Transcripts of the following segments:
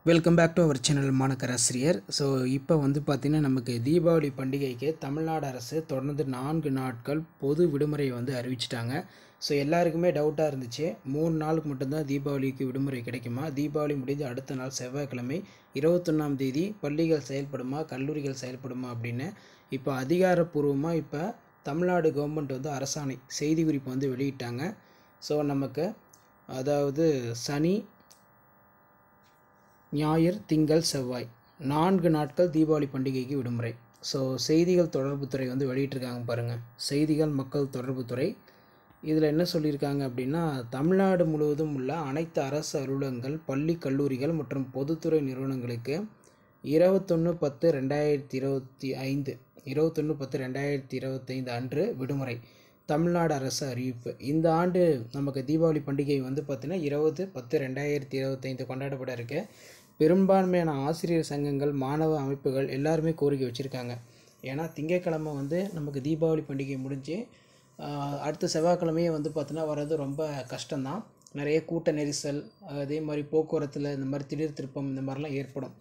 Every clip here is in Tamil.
Welcome back to our channel மாணக்கராசிரியர். ஸோ இப்போ வந்து பார்த்திங்கன்னா நமக்கு தீபாவளி பண்டிகைக்கு தமிழ்நாடு அரசு தொடர்ந்து 4 நாட்கள் பொது விடுமுறை வந்து அறிவிச்சிட்டாங்க. ஸோ எல்லாருக்குமே டவுட்டாக இருந்துச்சு, 3 நாளுக்கு மட்டும்தான் தீபாவளிக்கு விடுமுறை கிடைக்குமா, தீபாவளி முடிஞ்ச அடுத்த நாள் செவ்வாய்க்கிழமை 21ஆம் தேதி பள்ளிகள் செயல்படுமா, கல்லூரிகள் செயல்படுமா அப்படின்னு இப்போ அதிகாரப்பூர்வமாக இப்போ தமிழ்நாடு கவர்மெண்ட் வந்து அரசாணை செய்திக்குறிப்பு வந்து வெளியிட்டாங்க. ஸோ நமக்கு அதாவது சனி, ஞாயிறு, திங்கள், செவ்வாய் 4 நாட்கள் தீபாவளி பண்டிகைக்கு விடுமுறை. ஸோ செய்திகள் தொடர்புத்துறை வந்து வெளியிட்டிருக்காங்க பாருங்கள், செய்திகள் மக்கள் தொடர்புத்துறை. இதில் என்ன சொல்லியிருக்காங்க அப்படின்னா, தமிழ்நாடு முழுவதும் உள்ள அனைத்து அரசு அலுவலகங்கள், பள்ளி, கல்லூரிகள் மற்றும் பொதுத்துறை நிறுவனங்களுக்கு 21/10/2025 21/10/2025 அன்று விடுமுறை. தமிழ்நாடு அரசு அறிவிப்பு. இந்த ஆண்டு நமக்கு தீபாவளி பண்டிகை வந்து பார்த்திங்கன்னா 20/10/2025 கொண்டாடப்பட இருக்கு. பெரும்பான்மையான ஆசிரியர் சங்கங்கள், மாணவ அமைப்புகள் எல்லாருமே கோரிக்கை வச்சுருக்காங்க. ஏன்னா திங்கட்கிழமை வந்து நமக்கு தீபாவளி பண்டிகை முடிஞ்சு அடுத்த செவ்வாய்க்கிழமையே வந்து பார்த்தீங்கன்னா வர்றது ரொம்ப கஷ்டம்தான். நிறைய கூட்ட நெரிசல், அதே மாதிரி போக்குவரத்தில் இந்த மாதிரி திடீர் திருப்பம் இந்த மாதிரிலாம் ஏற்படும்.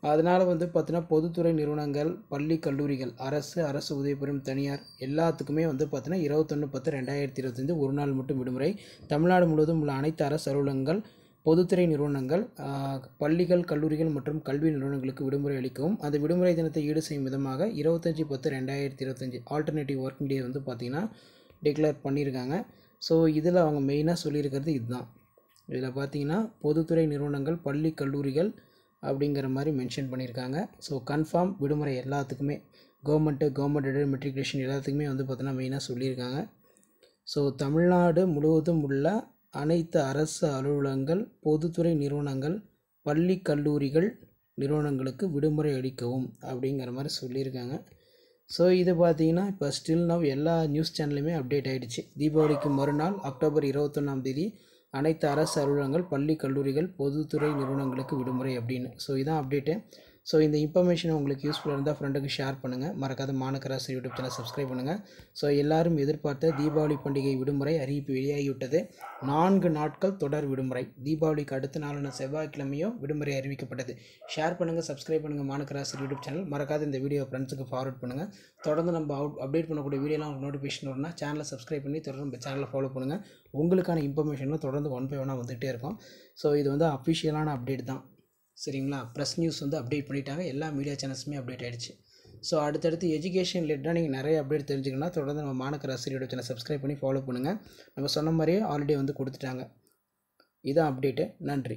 அதனால் வந்து பார்த்தீங்கன்னா பொதுத்துறை நிறுவனங்கள், பள்ளி, கல்லூரிகள், அரசு உதவி பெறும் தனியார் எல்லாத்துக்குமே வந்து பார்த்தீங்கன்னா 21/10/2025 ஒரு நாள் மட்டும் விடுமுறை. தமிழ்நாடு முழுவதும் உள்ள அனைத்து அரசு அலுவலகங்கள், பொதுத்துறை நிறுவனங்கள், பள்ளிகள், கல்லூரிகள் மற்றும் கல்வி நிறுவனங்களுக்கு விடுமுறை அளிக்கவும், அந்த விடுமுறை தினத்தை ஈடு செய்யும் விதமாக 25/10/2025 ஆல்டர்னேட்டிவ் ஒர்க்கிங் டே வந்து பார்த்திங்கன்னா டிக்ளேர் பண்ணியிருக்காங்க. ஸோ இதில் அவங்க மெயினாக சொல்லியிருக்கிறது இதுதான். இதில் பார்த்திங்கன்னா பொதுத்துறை நிறுவனங்கள், பள்ளி, கல்லூரிகள் அப்படிங்கிற மாதிரி மென்ஷன் பண்ணியிருக்காங்க. ஸோ கன்ஃபார்ம் விடுமுறை எல்லாத்துக்குமே, கவர்மெண்ட் மெட்ரிகுலேஷன் எல்லாத்துக்குமே வந்து பார்த்தீங்கன்னா மெயினாக சொல்லியிருக்காங்க. ஸோ தமிழ்நாடு முழுவதும் உள்ள அனைத்து அரசு அலுவலகங்கள், பொதுத்துறை நிறுவனங்கள், பள்ளி, கல்லூரிகள் நிறுவனங்களுக்கு விடுமுறை அளிக்கவும் அப்படிங்கிற மாதிரி சொல்லியிருக்காங்க. ஸோ இது பார்த்திங்கன்னா இப்போ ஸ்டில் நவ் எல்லா நியூஸ் சேனலுமே அப்டேட் ஆகிடுச்சு. தீபாவளிக்கு மறுநாள் அக்டோபர் 21ஆம் தேதி அனைத்து அரசு அலுவலகங்கள், பள்ளி, கல்லூரிகள், பொதுத்துறை நிறுவனங்களுக்கு விடுமுறை அப்படின்னு. ஸோ இதான் அப்டேட்டு. ஸோ இந்த இன்ஃபர்மேஷன் உங்களுக்கு யூஸ்ஃபுல்லாக இருந்தால் ஃப்ரெண்டுக்கு ஷேர் பண்ணுங்கள். மறக்காத மாணக்கராசி யூடியூப் சேனல் சப்ஸ்கிரைப் பண்ணுங்கள். ஸோ எல்லாரும் எதிர்பார்த்த தீபாவளி பண்டிகை விடுமுறை அறிவிப்பு வெளியாகிவிட்டது. 4 நாட்கள் தொடர் விடுமுறை. தீபாவளிக்கு அடுத்த நாளான செவ்வாய்க்கிழமையும் விடுமுறை அறிவிக்கப்பட்டது. ஷேர் பண்ணுங்கள், சப்ஸ்கிரைப் பண்ணுங்கள் மாணக்கராசி யூடியூப் சேனல். மறக்காத இந்த வீடியோ ஃப்ரெண்ட்ஸுக்கு ஃபார்வர்ட் பண்ணுங்கள். தொடர்ந்து நம்ம அப்டேட் பண்ணக்கூடிய வீடியோலாம் உங்களுக்கு நோட்டிஃபிகேஷன் வரும்னா சேனலை சப்ஸ்கிரைப் பண்ணி தொடர்ந்து நம்ம சேனலை ஃபாலோ பண்ணுங்கள். உங்களுக்கான இன்ஃபர்மேஷன்லாம் தொடர்ந்து 1 by 1 வந்துகிட்டே இருக்கும். ஸோ இது வந்து அஃபிஷியலான அப்டேட் தான், சரிங்களா? ப்ரெஸ் நியூஸ் வந்து அப்டேட் பண்ணிட்டாங்க, எல்லா மீடியா சேனல்ஸுமே அப்டேட் ஆகிடுச்சு. ஸோ அடுத்தடுத்து எஜுகேஷன் ரிலேட்டடாக நீங்கள் நிறைய அப்டேட் தெரிஞ்சுக்கணும்னா தொடர்ந்து நம்ம மாணக்கராசி யூடியூப் சேனல் சப்ஸ்கிரைப் பண்ணி ஃபாலோ பண்ணுங்கள். நம்ம சொன்ன மாதிரியே ஆல்ரெடி வந்து கொடுத்துட்டாங்க. இதான் அப்டேட்டு. நன்றி.